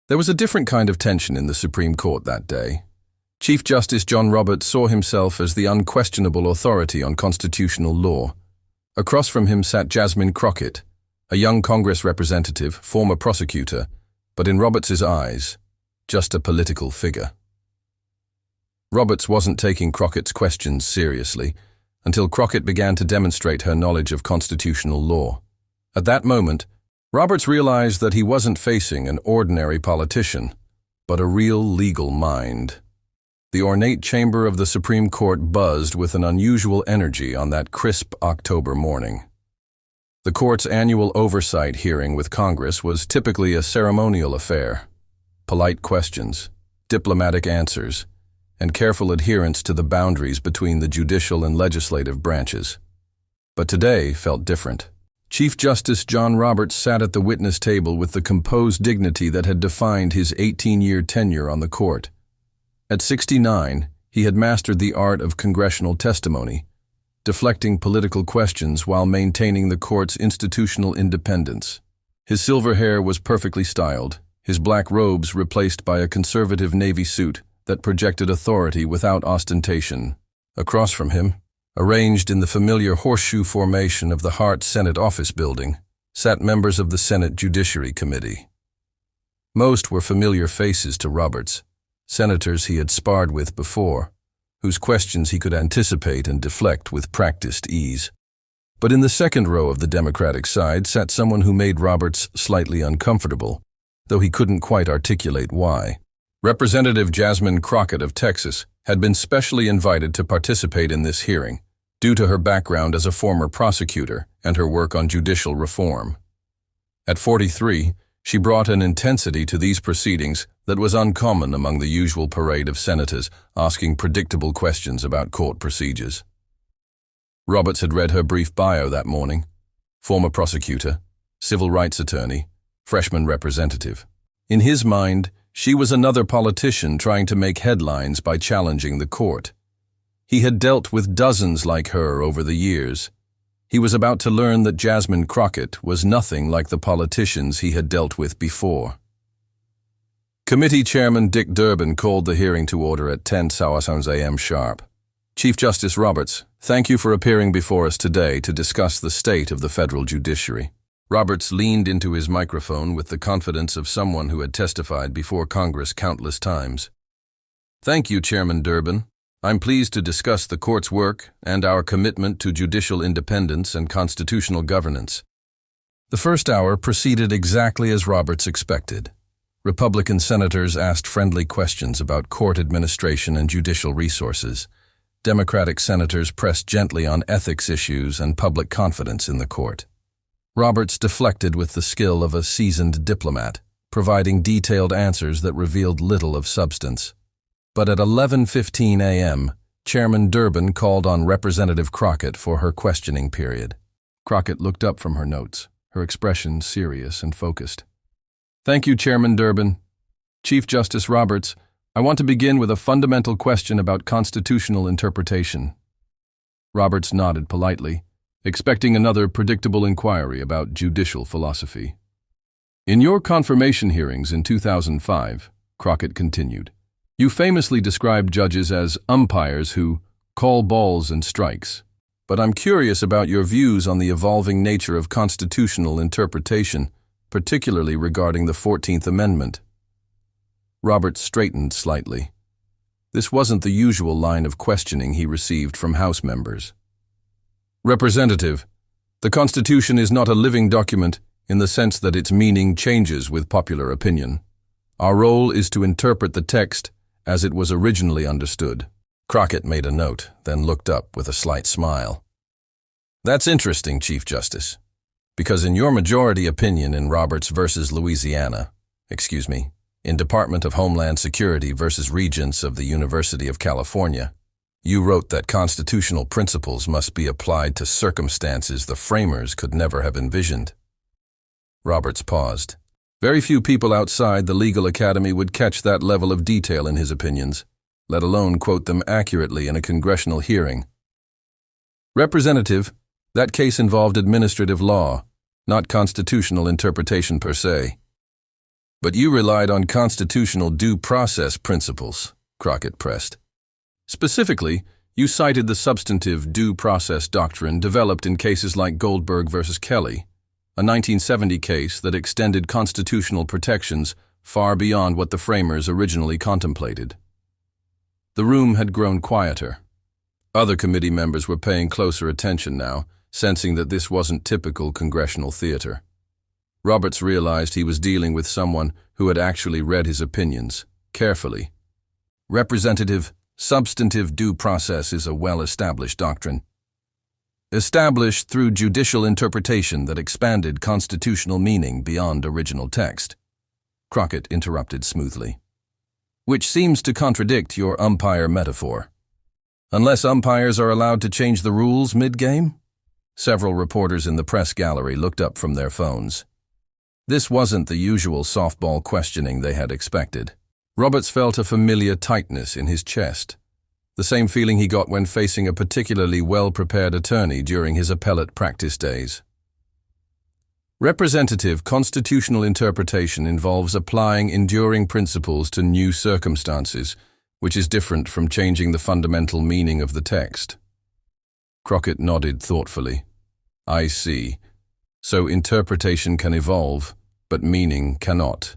There was a different kind of tension in the Supreme Court that day. Chief Justice John Roberts saw himself as the unquestionable authority on constitutional law. Across from him sat Jasmine Crockett, a young Congress representative, former prosecutor, but in Roberts's eyes, just a political figure. Roberts wasn't taking Crockett's questions seriously until Crockett began to demonstrate her knowledge of constitutional law. At that moment, Roberts realized that he wasn't facing an ordinary politician, but a real legal mind. The ornate chamber of the Supreme Court buzzed with an unusual energy on that crisp October morning. The court's annual oversight hearing with Congress was typically a ceremonial affair. Polite questions, diplomatic answers, and careful adherence to the boundaries between the judicial and legislative branches. But today felt different. Chief Justice John Roberts sat at the witness table with the composed dignity that had defined his 18-year tenure on the court. At 69, he had mastered the art of congressional testimony, deflecting political questions while maintaining the court's institutional independence. His silver hair was perfectly styled, his black robes replaced by a conservative navy suit that projected authority without ostentation. Across from him, arranged in the familiar horseshoe formation of the Hart Senate Office Building, sat members of the Senate Judiciary Committee. Most were familiar faces to Roberts, senators he had sparred with before, whose questions he could anticipate and deflect with practiced ease. But in the second row of the Democratic side sat someone who made Roberts slightly uncomfortable, though he couldn't quite articulate why. Representative Jasmine Crockett of Texas had been specially invited to participate in this hearing, due to her background as a former prosecutor and her work on judicial reform. At 43, she brought an intensity to these proceedings that was uncommon among the usual parade of senators asking predictable questions about court procedures. Roberts had read her brief bio that morning: former prosecutor, civil rights attorney, freshman representative. In his mind, she was another politician trying to make headlines by challenging the court. He had dealt with dozens like her over the years. He was about to learn that Jasmine Crockett was nothing like the politicians he had dealt with before. Committee Chairman Dick Durbin called the hearing to order at 10 a.m. sharp. Chief Justice Roberts, thank you for appearing before us today to discuss the state of the federal judiciary. Roberts leaned into his microphone with the confidence of someone who had testified before Congress countless times. Thank you, Chairman Durbin. I'm pleased to discuss the court's work and our commitment to judicial independence and constitutional governance. The first hour proceeded exactly as Roberts expected. Republican senators asked friendly questions about court administration and judicial resources. Democratic senators pressed gently on ethics issues and public confidence in the court. Roberts deflected with the skill of a seasoned diplomat, providing detailed answers that revealed little of substance. But at 11:15 a.m., Chairman Durbin called on Representative Crockett for her questioning period. Crockett looked up from her notes, her expression serious and focused. Thank you, Chairman Durbin. Chief Justice Roberts, I want to begin with a fundamental question about constitutional interpretation. Roberts nodded politely, expecting another predictable inquiry about judicial philosophy. In your confirmation hearings in 2005, Crockett continued, you famously described judges as umpires who call balls and strikes. But I'm curious about your views on the evolving nature of constitutional interpretation, particularly regarding the 14th Amendment. Roberts straightened slightly. This wasn't the usual line of questioning he received from House members. Representative, the Constitution is not a living document in the sense that its meaning changes with popular opinion. Our role is to interpret the text as it was originally understood. Crockett made a note, then looked up with a slight smile. That's interesting, Chief Justice, because in your majority opinion in Roberts versus Louisiana, in Department of Homeland Security versus Regents of the University of California, you wrote that constitutional principles must be applied to circumstances the framers could never have envisioned. Roberts paused. Very few people outside the legal academy would catch that level of detail in his opinions, let alone quote them accurately in a congressional hearing. Representative, that case involved administrative law, not constitutional interpretation per se. But you relied on constitutional due process principles, Crockett pressed. Specifically, you cited the substantive due process doctrine developed in cases like Goldberg versus Kelly, a 1970 case that extended constitutional protections far beyond what the framers originally contemplated. The room had grown quieter. Other committee members were paying closer attention now, sensing that this wasn't typical congressional theater. Roberts realized he was dealing with someone who had actually read his opinions carefully. Representative, substantive due process is a well-established doctrine. Established through judicial interpretation that expanded constitutional meaning beyond original text. Crockett interrupted smoothly. Which seems to contradict your umpire metaphor. Unless umpires are allowed to change the rules mid-game? Several reporters in the press gallery looked up from their phones. This wasn't the usual softball questioning they had expected. Roberts felt a familiar tightness in his chest, the same feeling he got when facing a particularly well-prepared attorney during his appellate practice days. Representative constitutional interpretation involves applying enduring principles to new circumstances, which is different from changing the fundamental meaning of the text. Crockett nodded thoughtfully. I see. So interpretation can evolve, but meaning cannot.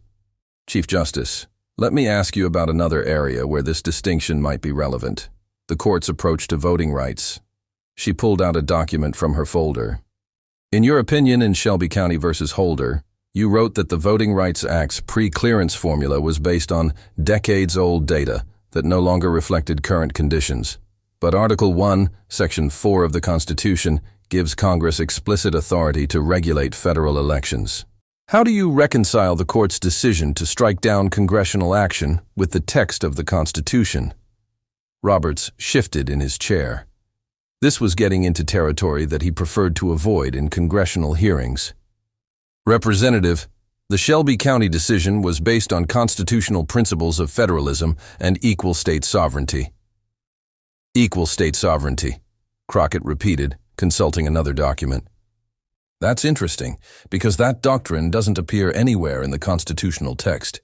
Chief Justice, let me ask you about another area where this distinction might be relevant, the court's approach to voting rights. She pulled out a document from her folder. In your opinion in Shelby County versus Holder, you wrote that the Voting Rights Act's pre-clearance formula was based on decades-old data that no longer reflected current conditions. But Article 1, Section 4 of the Constitution gives Congress explicit authority to regulate federal elections. How do you reconcile the court's decision to strike down congressional action with the text of the Constitution? Roberts shifted in his chair. This was getting into territory that he preferred to avoid in congressional hearings. Representative, the Shelby County decision was based on constitutional principles of federalism and equal state sovereignty. Equal state sovereignty, Crockett repeated, consulting another document. That's interesting, because that doctrine doesn't appear anywhere in the constitutional text.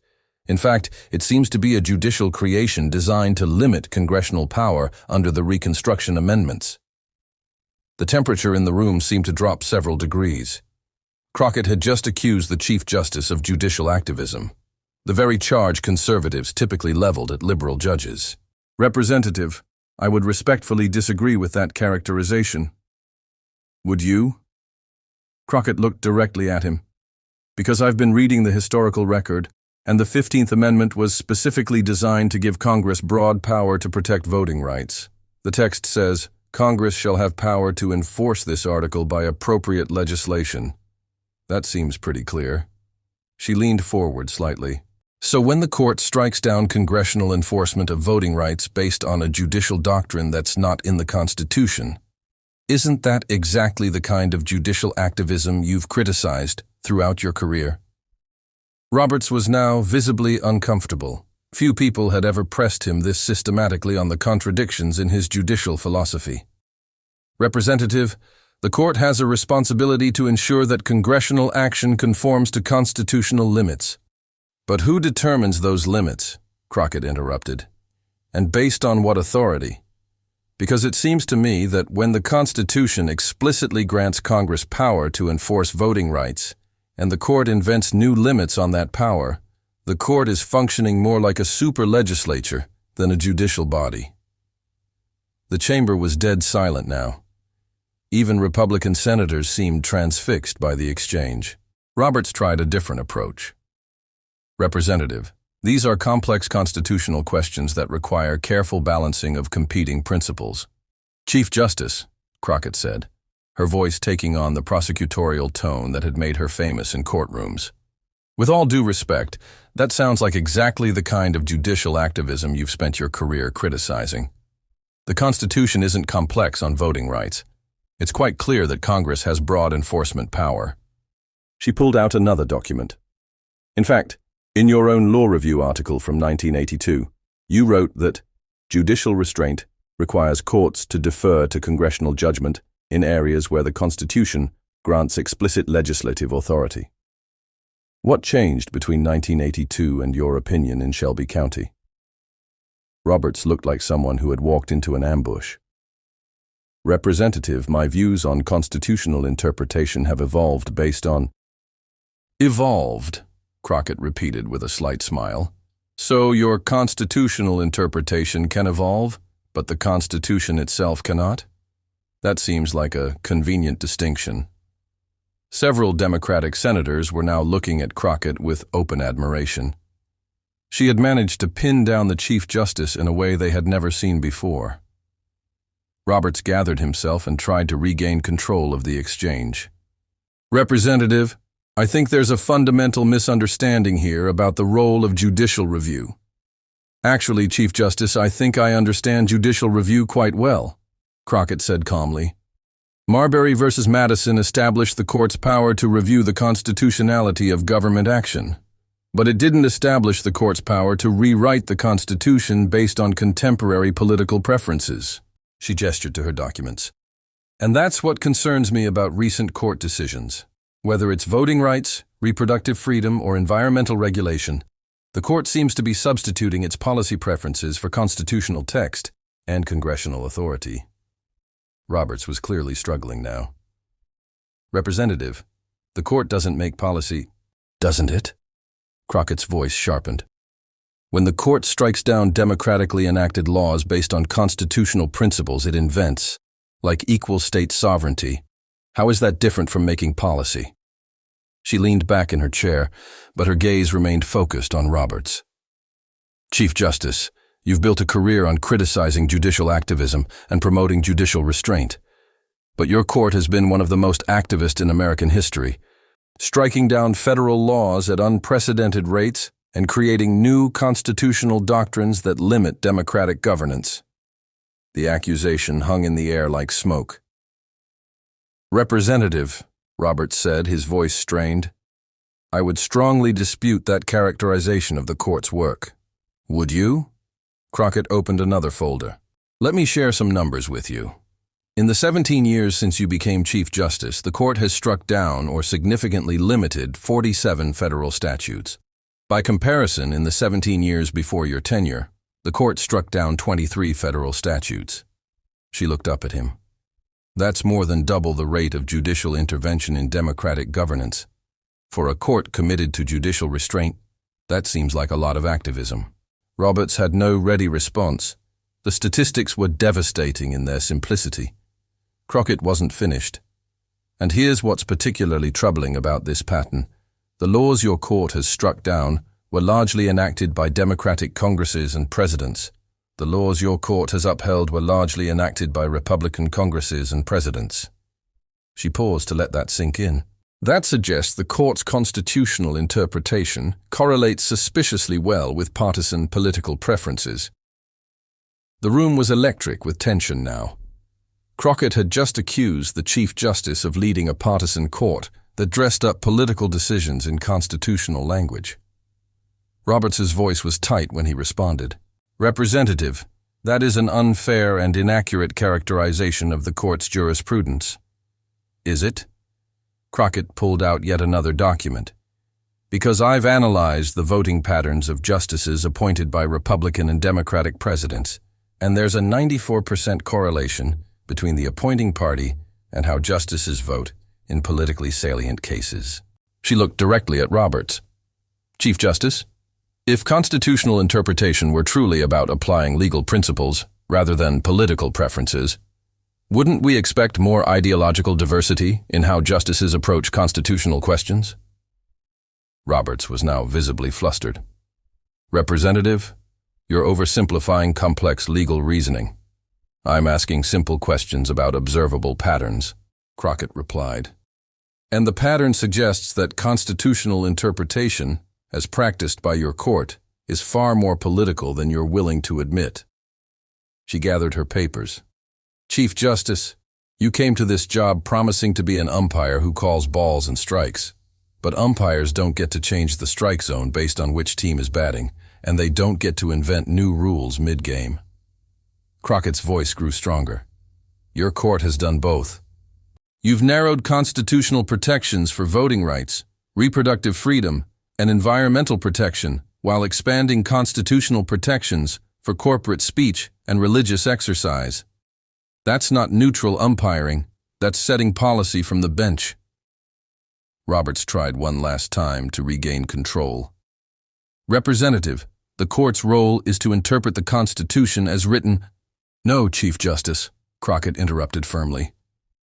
In fact, it seems to be a judicial creation designed to limit congressional power under the Reconstruction Amendments. The temperature in the room seemed to drop several degrees. Crockett had just accused the Chief Justice of judicial activism, the very charge conservatives typically leveled at liberal judges. Representative, I would respectfully disagree with that characterization. Would you? Crockett looked directly at him. Because I've been reading the historical record, and the 15th Amendment was specifically designed to give Congress broad power to protect voting rights. The text says, Congress shall have power to enforce this article by appropriate legislation. That seems pretty clear. She leaned forward slightly. So when the court strikes down congressional enforcement of voting rights based on a judicial doctrine that's not in the Constitution, isn't that exactly the kind of judicial activism you've criticized throughout your career? Roberts was now visibly uncomfortable. Few people had ever pressed him this systematically on the contradictions in his judicial philosophy. Representative, the court has a responsibility to ensure that congressional action conforms to constitutional limits. But who determines those limits? Crockett interrupted. And based on what authority? Because it seems to me that when the Constitution explicitly grants Congress power to enforce voting rights, and the court invents new limits on that power, the court is functioning more like a super legislature than a judicial body. The chamber was dead silent now. Even Republican senators seemed transfixed by the exchange. Roberts tried a different approach. Representative, these are complex constitutional questions that require careful balancing of competing principles. Chief Justice, Crockett said, her voice taking on the prosecutorial tone that had made her famous in courtrooms. With all due respect, that sounds like exactly the kind of judicial activism you've spent your career criticizing. The Constitution isn't complex on voting rights. It's quite clear that Congress has broad enforcement power. She pulled out another document. In fact, in your own law review article from 1982, you wrote that judicial restraint requires courts to defer to congressional judgment in areas where the Constitution grants explicit legislative authority. What changed between 1982 and your opinion in Shelby County? Roberts looked like someone who had walked into an ambush. Representative, my views on constitutional interpretation have evolved based on... Evolved, Crockett repeated with a slight smile. So your constitutional interpretation can evolve, but the Constitution itself cannot? That seems like a convenient distinction. Several Democratic senators were now looking at Crockett with open admiration. She had managed to pin down the Chief Justice in a way they had never seen before. Roberts gathered himself and tried to regain control of the exchange. Representative, I think there's a fundamental misunderstanding here about the role of judicial review. Actually, Chief Justice, I think I understand judicial review quite well, Crockett said calmly. Marbury v. Madison established the court's power to review the constitutionality of government action. But it didn't establish the court's power to rewrite the Constitution based on contemporary political preferences. She gestured to her documents. And that's what concerns me about recent court decisions. Whether it's voting rights, reproductive freedom, or environmental regulation, the court seems to be substituting its policy preferences for constitutional text and congressional authority. Roberts was clearly struggling now. Representative, the court doesn't make policy, doesn't it? Crockett's voice sharpened. When the court strikes down democratically enacted laws based on constitutional principles it invents, like equal state sovereignty, how is that different from making policy? She leaned back in her chair, but her gaze remained focused on Roberts. Chief Justice, you've built a career on criticizing judicial activism and promoting judicial restraint. But your court has been one of the most activist in American history, striking down federal laws at unprecedented rates and creating new constitutional doctrines that limit democratic governance. The accusation hung in the air like smoke. Representative, Roberts said, his voice strained, I would strongly dispute that characterization of the court's work. Would you? Crockett opened another folder. Let me share some numbers with you. In the 17 years since you became Chief Justice, the court has struck down or significantly limited 47 federal statutes. By comparison, in the 17 years before your tenure, the court struck down 23 federal statutes. She looked up at him. That's more than double the rate of judicial intervention in democratic governance. For a court committed to judicial restraint, that seems like a lot of activism. Roberts had no ready response. The statistics were devastating in their simplicity. Crockett wasn't finished. And here's what's particularly troubling about this pattern. The laws your court has struck down were largely enacted by Democratic Congresses and presidents. The laws your court has upheld were largely enacted by Republican Congresses and presidents. She paused to let that sink in. That suggests the court's constitutional interpretation correlates suspiciously well with partisan political preferences. The room was electric with tension now. Crockett had just accused the Chief Justice of leading a partisan court that dressed up political decisions in constitutional language. Roberts's voice was tight when he responded. Representative, that is an unfair and inaccurate characterization of the court's jurisprudence. Is it? Crockett pulled out yet another document. Because I've analyzed the voting patterns of justices appointed by Republican and Democratic presidents, and there's a 94% correlation between the appointing party and how justices vote in politically salient cases. She looked directly at Roberts. Chief Justice, if constitutional interpretation were truly about applying legal principles rather than political preferences, wouldn't we expect more ideological diversity in how justices approach constitutional questions? Roberts was now visibly flustered. Representative, you're oversimplifying complex legal reasoning. I'm asking simple questions about observable patterns, Crockett replied. And the pattern suggests that constitutional interpretation, as practiced by your court, is far more political than you're willing to admit. She gathered her papers. Chief Justice, you came to this job promising to be an umpire who calls balls and strikes. But umpires don't get to change the strike zone based on which team is batting, and they don't get to invent new rules mid-game. Crockett's voice grew stronger. Your court has done both. You've narrowed constitutional protections for voting rights, reproductive freedom, and environmental protection while expanding constitutional protections for corporate speech and religious exercise. That's not neutral umpiring, that's setting policy from the bench. Roberts tried one last time to regain control. Representative, the court's role is to interpret the Constitution as written. No, Chief Justice, Crockett interrupted firmly.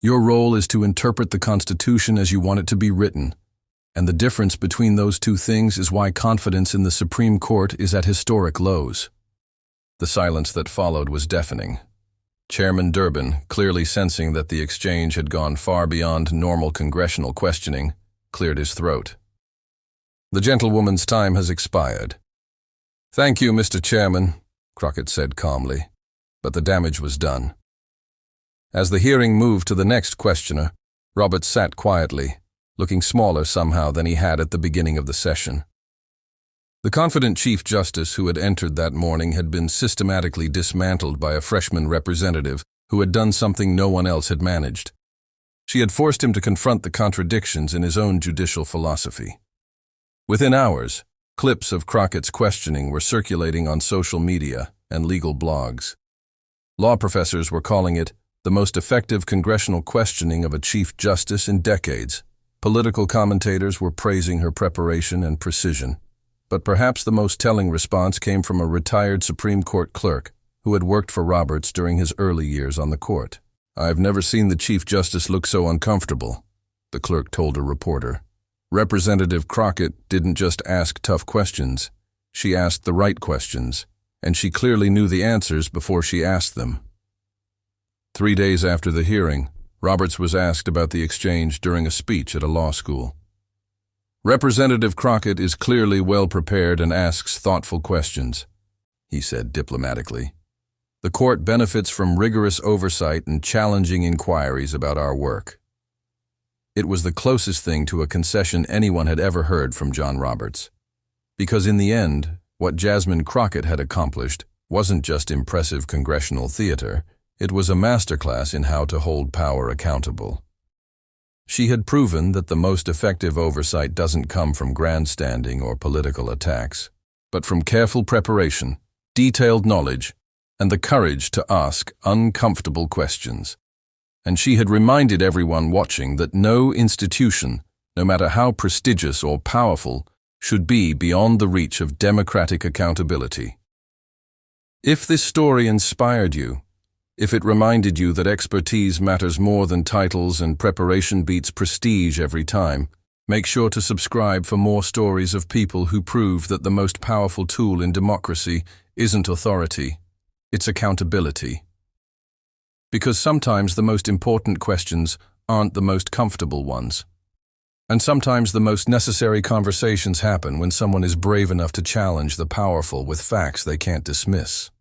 Your role is to interpret the Constitution as you want it to be written. And the difference between those two things is why confidence in the Supreme Court is at historic lows. The silence that followed was deafening. Chairman Durbin, clearly sensing that the exchange had gone far beyond normal congressional questioning, cleared his throat. The gentlewoman's time has expired. Thank you, Mr. Chairman, Crockett said calmly, but the damage was done. As the hearing moved to the next questioner, Roberts sat quietly, looking smaller somehow than he had at the beginning of the session. The confident Chief Justice who had entered that morning had been systematically dismantled by a freshman representative who had done something no one else had managed. She had forced him to confront the contradictions in his own judicial philosophy. Within hours, clips of Crockett's questioning were circulating on social media and legal blogs. Law professors were calling it the most effective congressional questioning of a Chief Justice in decades. Political commentators were praising her preparation and precision. But perhaps the most telling response came from a retired Supreme Court clerk who had worked for Roberts during his early years on the court. "I've never seen the Chief Justice look so uncomfortable," the clerk told a reporter. Representative Crockett didn't just ask tough questions. She asked the right questions, and she clearly knew the answers before she asked them. 3 days after the hearing, Roberts was asked about the exchange during a speech at a law school. "Representative Crockett is clearly well prepared and asks thoughtful questions," he said diplomatically. "The court benefits from rigorous oversight and challenging inquiries about our work." It was the closest thing to a concession anyone had ever heard from John Roberts. Because in the end, what Jasmine Crockett had accomplished wasn't just impressive congressional theater, it was a masterclass in how to hold power accountable. She had proven that the most effective oversight doesn't come from grandstanding or political attacks, but from careful preparation, detailed knowledge, and the courage to ask uncomfortable questions. And she had reminded everyone watching that no institution, no matter how prestigious or powerful, should be beyond the reach of democratic accountability. If this story inspired you, if it reminded you that expertise matters more than titles and preparation beats prestige every time, make sure to subscribe for more stories of people who prove that the most powerful tool in democracy isn't authority, it's accountability. Because sometimes the most important questions aren't the most comfortable ones. And sometimes the most necessary conversations happen when someone is brave enough to challenge the powerful with facts they can't dismiss.